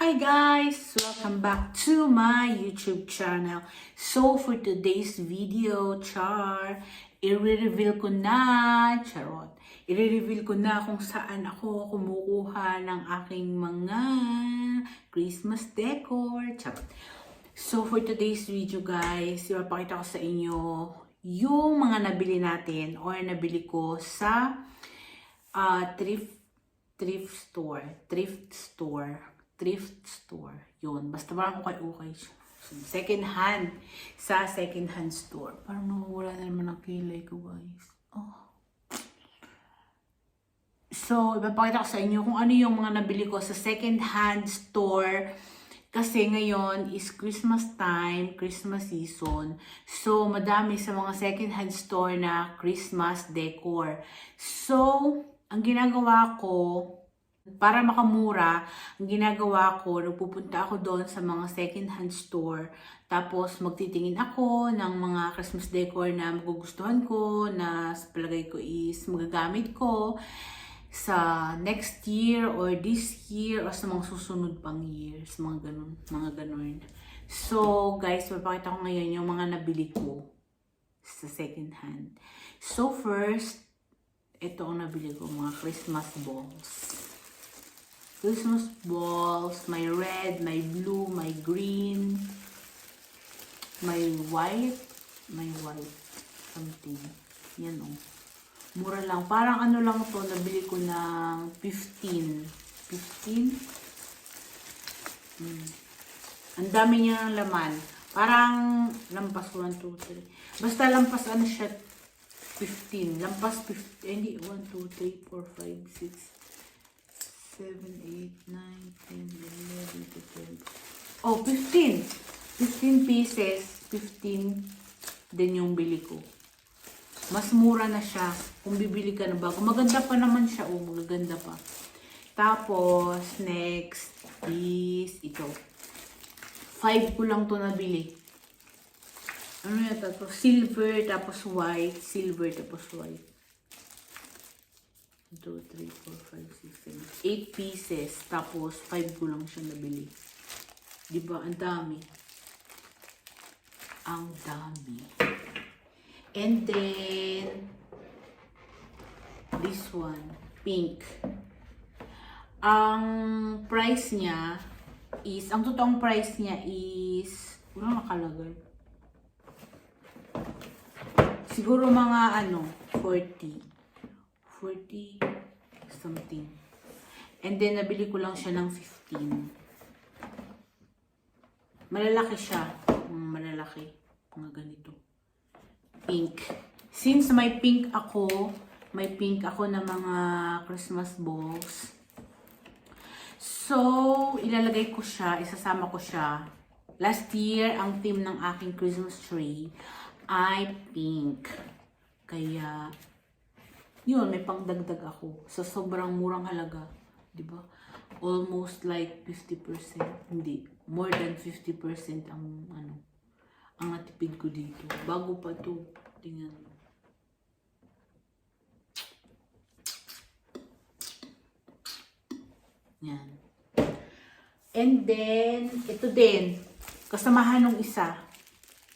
Hi guys! Welcome back to my YouTube channel. So for today's video, i-reveal ko na, i-reveal ko na kung saan ako kumukuha ng aking mga Christmas decor, So for today's video guys, ipapakita ko sa inyo yung mga nabili natin or nabili ko sa thrift store. Yun. Basta parang okay. Second hand. Sa second hand store. Parang nawawala na naman ang kilay ko, guys. Oh. So, ipapakita ko sa inyo kung ano yung mga nabili ko sa second hand store. Kasi ngayon is Christmas time, Christmas season. So, madami sa mga second hand store na Christmas decor. So, ang ginagawa ko, para makamura, ang ginagawa ko, nagpupunta ako doon sa mga second-hand store. Tapos, magtitingin ako ng mga Christmas decor na magugustuhan ko, na sa palagay ko is magagamit ko sa next year or this year or sa mga susunod pang years. Mga ganun. So, guys, papakita ko ngayon yung mga nabili ko sa second-hand. So, first, ito ang nabili ko, mga Christmas balls. Christmas balls, may red, may blue, may green, may white, something. Yan o. Mura lang. Parang ano lang to, nabili ko ng 15. 15? Ang dami niya ng laman. Parang lampas 1, 2, 3. Basta lampas ano siya, 15. Lampas 15. Hindi, 1, 2, 3, 4, 5, 6. 7, 8, 9, 10, 11, 12. Oh, 15. 15 pieces. 15 din yung bili ko. Mas mura na siya kung bibili ka na bago. Maganda pa naman siya. Oh, magaganda pa. Tapos, next is ito. 5 ko lang to nabili. Ano yata to? Silver, tapos white. Silver, tapos white. 2, 3, 4, 5, 6, 7, 8 pieces. Tapos, 5 ko lang siya nabili. Diba? Ang dami. Ang dami. And then, this one. Pink. Ang price niya is, ang totoong price niya is, wala nakalagay. Siguro mga 40 something. And then, nabili ko lang siya ng 15. Malalaki siya. Malalaki. Mga ganito. Pink. Since may pink ako na mga Christmas balls. So, ilalagay ko siya, isasama ko siya. Last year, ang theme ng aking Christmas tree ay pink. Kaya, yun, may pangdagdag ako. Sa sobrang murang halaga. Diba? Almost like 50%. Hindi. More than 50% ang natipid ko dito. Bago pa to. Tingnan mo. Yan. And then, ito din. Kasamahan ng isa.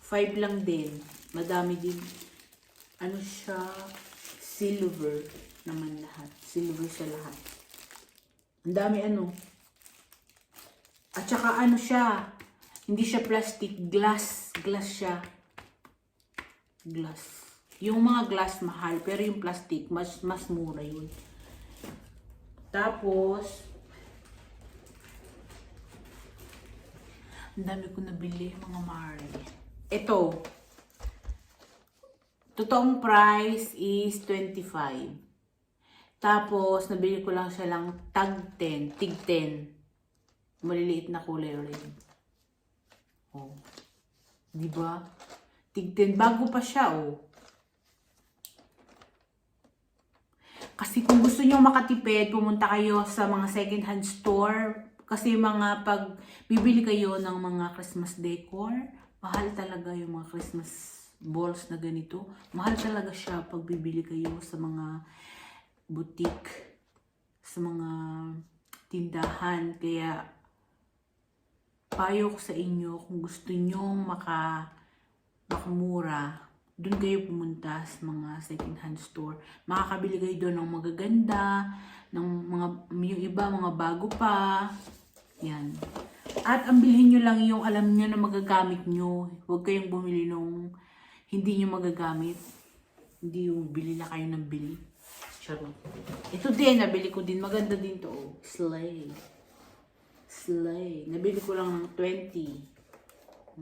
5 lang din. Madami din. Ano siya? Silver naman lahat. Silver siya lahat. Ang dami At saka siya. Hindi siya plastic. Glass. Glass siya. Glass. Yung mga glass mahal. Pero yung plastic, mas mura yun. Tapos, ang dami ko nabili mga mare. Ito. Totoong price is 25. Tapos, nabili ko lang siya lang tig 10. Maliliit na kulay red. Oh. Diba? Tig 10. Bago pa siya, oh. Kasi kung gusto nyo makatipid, pumunta kayo sa mga second hand store. Kasi pag bibili kayo ng mga Christmas decor, mahal talaga yung mga Christmas balls na ganito. Mahal talaga siya pag bibili kayo sa mga boutique, sa mga tindahan. Kaya payo ko sa inyo, kung gusto nyong makamura, doon kayo pumunta sa mga second-hand store. Makakabili kayo doon ng magaganda, ng yung iba, mga bago pa. Yan. At ang bilhin nyo lang yung alam nyo na magagamit nyo. Huwag kayong bumili nung hindi nyo magagamit. Hindi yung bili na kayo ng bili. Charot. Ito din, nabili ko din. Maganda din to. Oh. Slay. Slay. Nabili ko lang ng 20.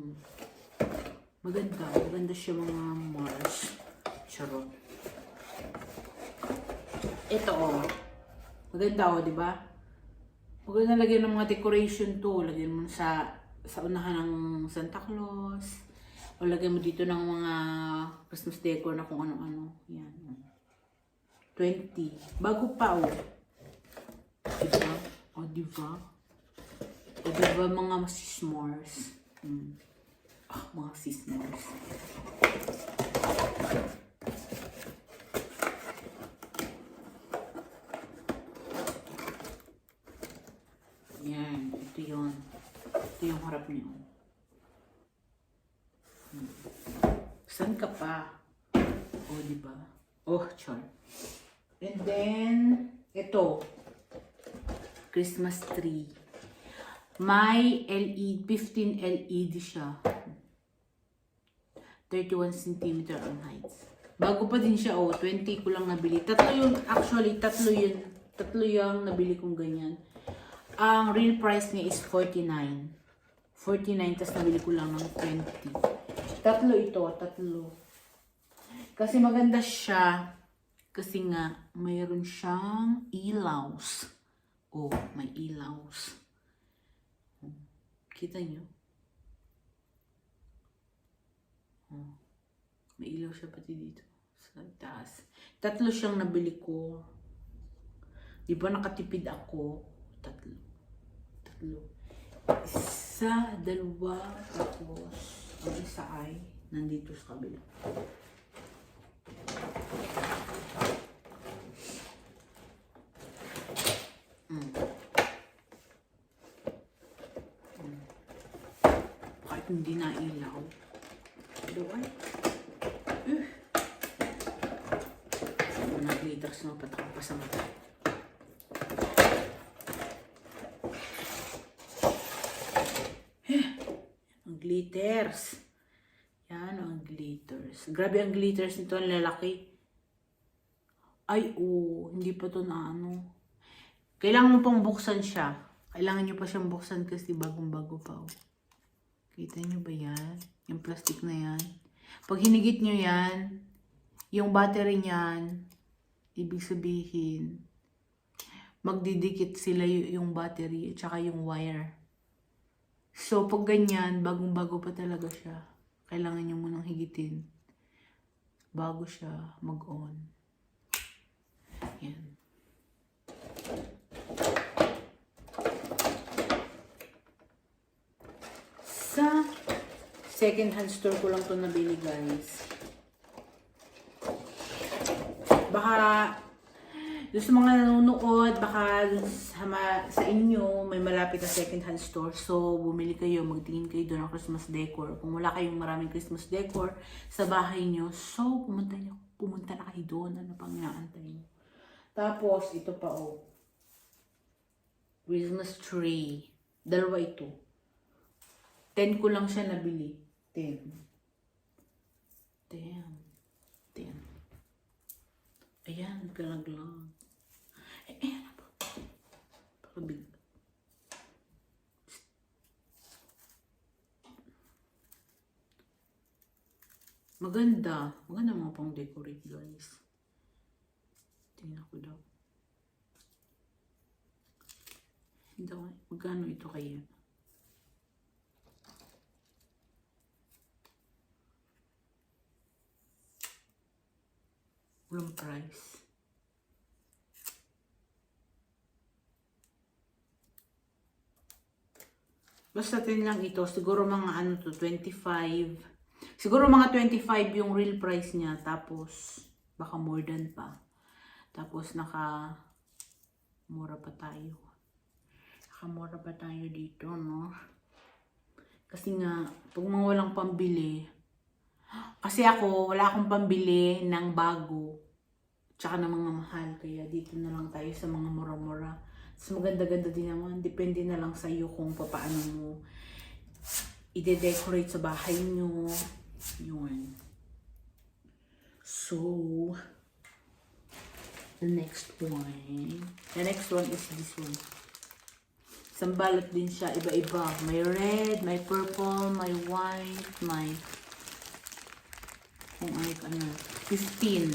Maganda. Maganda siya mga Mars. Charot. Ito oh. Maganda oh, di ba? Maganda lagyan ng mga decoration to. Lagyan mo sa unahan ng Santa Claus. O lagyan mo dito ng mga Christmas decor na kung ano-ano. Yan. 20. Bago pa oh. Diba? O diba? O diba mga sismores? Mga sismores. Yan. Ito yun. Ito yung harap niyo. Saan ka pa? O diba? Oh, char. And then, ito. Christmas tree. May LED, 15 LED siya. 31 cm on height. Bago pa din siya, oh. 20 ko lang nabili. Tatlo yung nabili kong ganyan. Ang real price niya is 49. 49, tas nabili ko lang ng 20. Tatlo. Kasi maganda siya. Kasi nga, mayroon siyang ilaws. Oh, may ilaws. Kita nyo? Oh, may ilaw siya pati dito. Sa taas. Tatlo siyang nabili ko. Di ba nakatipid ako? Tatlo. Isa, dalawa, tapos ang isa ay nandito sa kabila. Kahit hindi na ilaw. Doon. Nag-glitters na patakang pa sa mata. Ang glitters. Yan ang glitters. Grabe ang glitters nito, ang lalaki. Ay, hindi pa to na ano. Kailangan mo pang buksan siya. Kailangan nyo pa siyang buksan kasi bagong-bago pa. Kita nyo ba yan? Yung plastic na yan. Pag hinigit nyo yan, yung battery niyan, ibig sabihin, magdidikit sila yung battery at saka yung wire. So, pag ganyan, bagong-bago pa talaga siya. Kailangan nyo munang higitin bago siya mag-on. Yan. Sa second-hand store ko lang to nabili, guys. Baka doon sa mga nanonood, baka sa inyo may malapit na second-hand store. So, bumili kayo, magtingin kayo doon ng Christmas decor. Kung wala kayong maraming Christmas decor sa bahay nyo, so pumunta na kayo doon. Ano pang inaantay nyo? Tapos, ito pa Christmas tree. Dalawa ito. 10 ko lang siya nabili. 10. Ayan, galaglag. Ayan po. Pakabig. Maganda. Maganda mga pang decorate, guys. Tingnan ko daw. Magkano ito kaya? Walang price. Basta 10 lang ito. Siguro mga 25. Siguro mga 25 yung real price niya. Tapos, baka more than pa. Tapos, mura pa tayo. Nakamura pa tayo dito, no? Kasi nga, pag mga walang pambili, kasi ako, wala akong pambili ng bago, tsaka ng mga mahal. Kaya dito na lang tayo sa mga mura-mura. So, maganda-ganda din naman. Depende na lang sa iyo kung paano mo i-decorate sa bahay nyo. Yun. So, the next one. The next one is this one. Isang balot din siya. Iba-iba. May red, may purple, may white, may kung ano. 15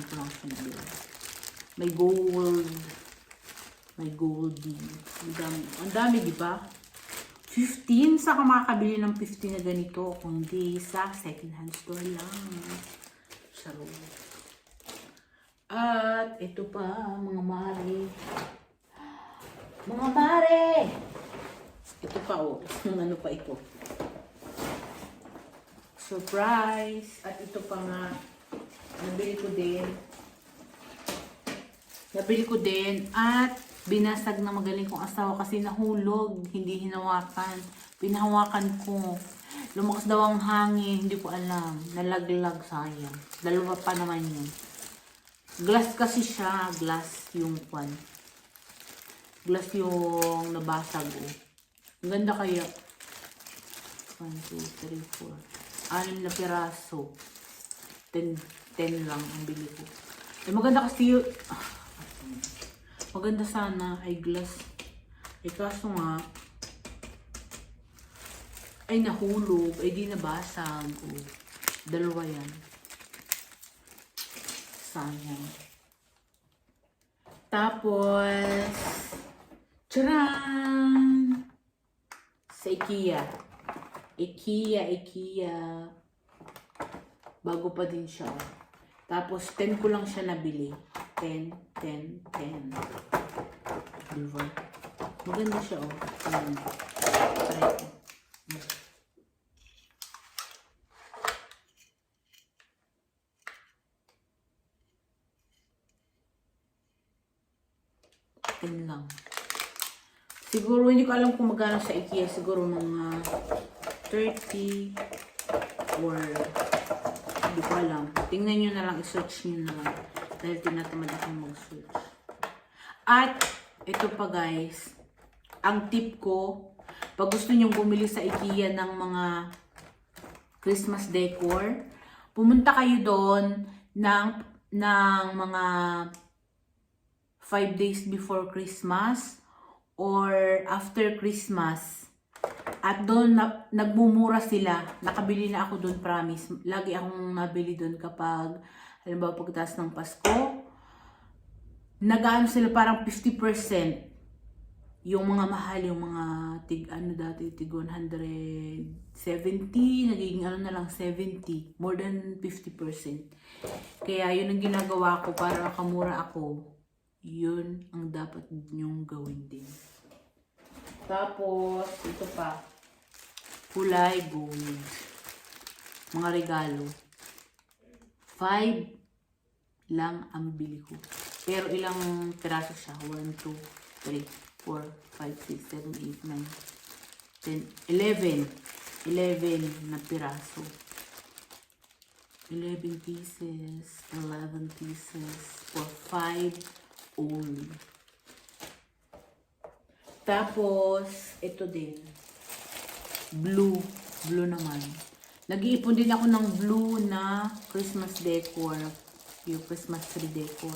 ko lang siya nabila. May gold. May gold din. Ang dami, di ba? 15? Saan ka makakabili ng 15 na ganito? Kung hindi sa second-hand store lang. Charot. At ito pa, mga mare. Mga mare! Ito pa, oh. Ano pa ito? Surprise! At ito pa nga. Nabili ko din. At binasag na magaling kong asawa kasi nahulog, hindi hinawakan. Pinahawakan ko. Lumakas daw ang hangin, hindi ko alam. Nalaglag, sayang. Dalawa pa naman yun. Glass kasi siya, glass yung kwan. Glass yung nabasag. Oh. Ang ganda kaya. 1, 2, 3, 4. 6 na piraso. 10 lang ang bili ko. Eh maganda kasi yung maganda sana ay glass. Eh kaso nga ay nahulog, ay di nabasag. Oh, dalawa yan. Sayang. Tapos charan! Sa IKEA. Bago pa din siya. Oh. Tapos 10 ko lang siya nabili. 10. Diba? Maganda siya, oh. Try ko. Ten lang. Siguro, hindi ko alam kung magkano sa IKEA. Siguro mga 30 or hindi ko alam. Tingnan nyo na lang, i-search nyo na lang. Dahil tinatamad akong mag-search. At, ito pa guys. Ang tip ko, pag gusto nyo bumili sa IKEA ng mga Christmas decor, pumunta kayo doon ng mga 5 days before Christmas or after Christmas. At doon nagmumura sila. Nakabili na ako doon, promise. Lagi akong nabili doon kapag, halimbawa pagkatapos ng Pasko, nag-ano sila parang 50%. Yung mga mahal, yung mga tig 170, nagiging na lang 70. More than 50%. Kaya yun ang ginagawa ko para makamura ako. Yun ang dapat nyong gawin din. Tapos, ito pa. Kulay gold. Mga regalo. 5 lang ang bili ko. Pero ilang piraso siya? 1, 2, 3, 4, 5, 6, 7, 8, 9, 10, 11 na piraso. 11 pieces. 11 pieces for 5 only. Tapos, ito din. Blue. Blue naman. Nag-iipon din ako ng blue na Christmas decor. Yung Christmas tree decor.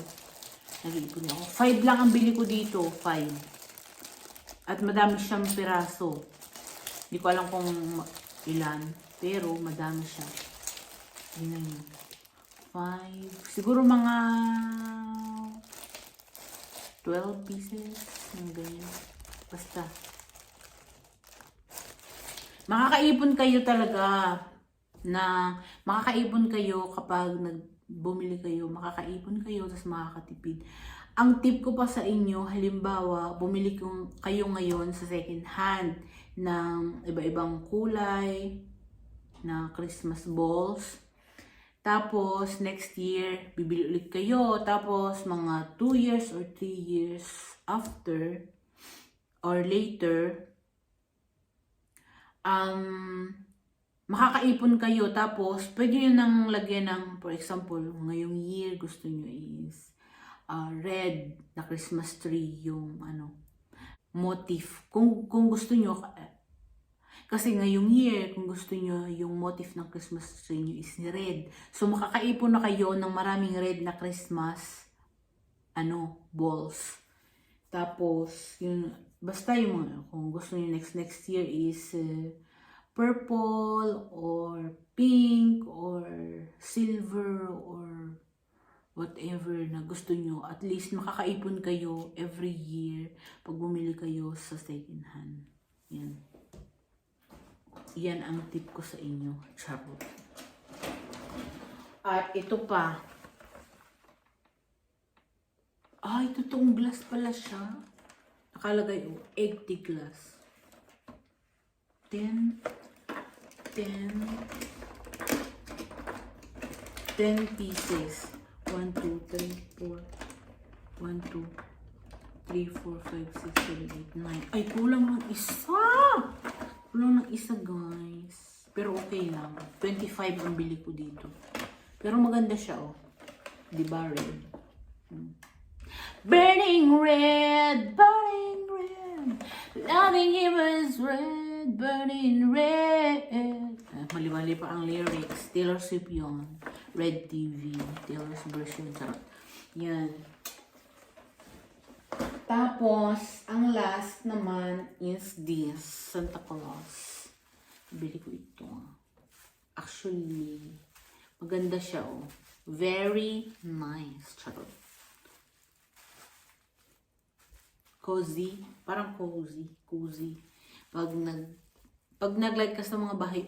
Nag-iipon din ako. 5 lang ang bili ko dito. 5. At madami siyang piraso. Hindi ko alam kung ilan. Pero madami siya. Tingnan nyo. 5. Siguro mga 12 pieces. Mga ganyan. Basta. Makakaipon kayo talaga na makakaipon kayo kapag bumili kayo. Makakaipon kayo tapos makakatipid. Ang tip ko pa sa inyo, halimbawa, bumili kayo ngayon sa second hand ng iba-ibang kulay na Christmas balls. Tapos, next year, bibili ulit kayo. Tapos, mga 2 years or 3 years after, or later, makakaipon kayo. Tapos, pwede nyo nang lagyan ng, for example, ngayong year, gusto nyo is red na Christmas tree, yung motif. Kung gusto nyo, kasi ngayong year, kung gusto nyo, yung motif ng Christmas tree nyo is red. So, makakaipon na kayo ng maraming red na Christmas, balls. Tapos, basta kung gusto nyo next year is purple, or pink, or silver, or whatever na gusto nyo. At least, makakaipon kayo every year pag bumili kayo sa second hand. Yan. Yan ang tip ko sa inyo. Charot. At ito pa. Ay, totoong glass pala siya. Nakalagay, egg tea glass. 10 pieces. 1, 2, 3, 4. 1, 2, 3, 4, 5, 6, 7, 8, 9. Ay, kulang ng isa! Kulang ng isa, guys. Pero okay lang. 25 ang bili ko dito. Pero maganda siya, oh. Diba, red? Burning red, burning red. Loving him is red, burning red. Mali-mali pa ang lyrics. Taylor Swift yun. Red TV. Taylor's version. Charot. Yan. Tapos, ang last naman is this. Santa Claus. Bili ko ito. Actually, maganda siya, oh. Very nice. Charot. Cozy. Parang cozy. Cozy. Pag nag-like ka sa mga bahay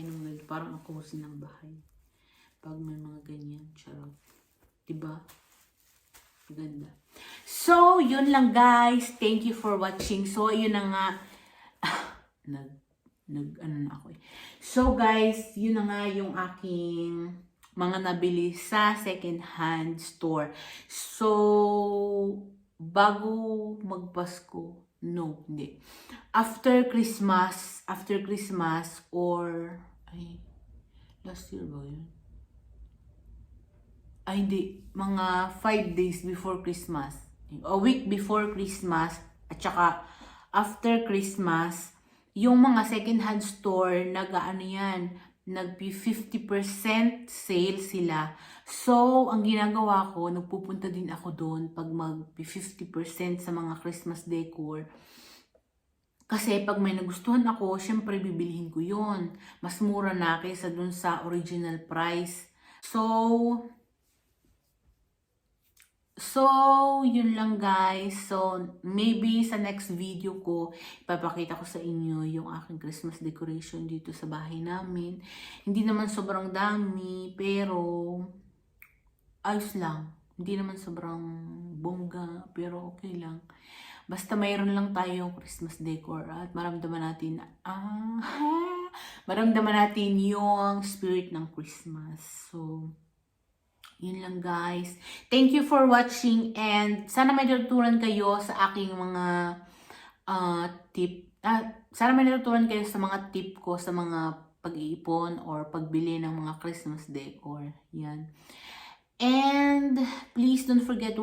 ng nag, parang ang cozy ng bahay. Pag may mga ganyan. Charot. Diba? Ganda. So, yun lang, guys. Thank you for watching. So, yun na nga. Ano na ako eh. So, guys, yun na nga yung aking mga nabili sa second-hand store. So, bago magpasko, no, hindi. After Christmas, or, last year ba yun? Hindi, mga 5 days before Christmas. A week before Christmas, at saka after Christmas, yung mga second-hand store, nag-50% sale sila. So, ang ginagawa ko, nagpupunta din ako doon pag mag-50% sa mga Christmas decor. Kasi pag may nagustuhan ako, syempre bibilihin ko yun. Mas mura na kaysa dun sa original price. So, yun lang, guys. So, maybe sa next video ko, ipapakita ko sa inyo yung aking Christmas decoration dito sa bahay namin. Hindi naman sobrang dami, pero ayos lang. Hindi naman sobrang bongga, pero okay lang. Basta mayroon lang tayong Christmas decor at maramdaman natin yung spirit ng Christmas. So, yun lang, guys. Thank you for watching, and sana may natutunan kayo sa aking mga tip. Sana may natutunan kayo sa mga tip ko sa mga pag-iipon or pagbili ng mga Christmas decor. Yan. And please don't forget to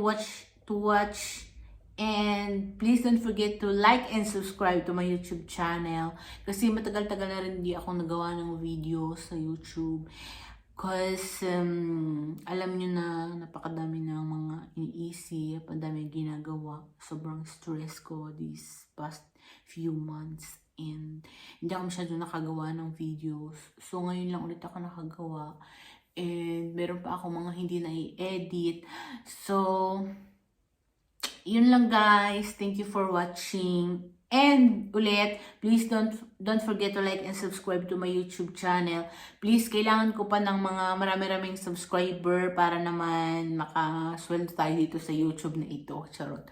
watch, and please don't forget to like and subscribe to my YouTube channel. Kasi matagal-tagal na rin di ako nagawa ng video sa YouTube. Because, alam nyo na napakadami ng mga iniisip, ang dami ginagawa. Sobrang stress ko these past few months. And hindi ako masyado nakagawa ng videos. So, ngayon lang ulit ako nakagawa. And meron pa ako mga hindi na i-edit. So, yun lang, guys. Thank you for watching. And ulit, please don't forget to like and subscribe to my YouTube channel. Please, kailangan ko pa ng mga marami-raming subscriber para naman makasweldo tayo dito sa YouTube na ito. Charot.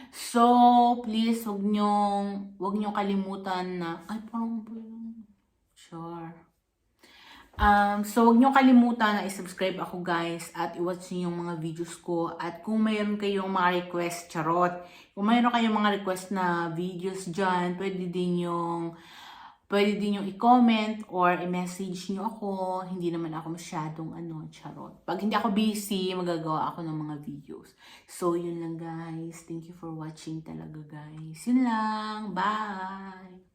So, please, wag nyo kalimutan na, sure. So, huwag nyo kalimutan na i-subscribe ako, guys, at i-watch nyo yung mga videos ko. At kung mayroon kayong mga request, charot, kung mayroon kayong mga request na videos dyan, pwede din yung Pwede din yung i-comment or i-message nyo ako. Hindi naman ako masyadong charot. Pag hindi ako busy, magagawa ako ng mga videos. So, yun lang guys. Thank you for watching talaga guys. Yun lang. Bye!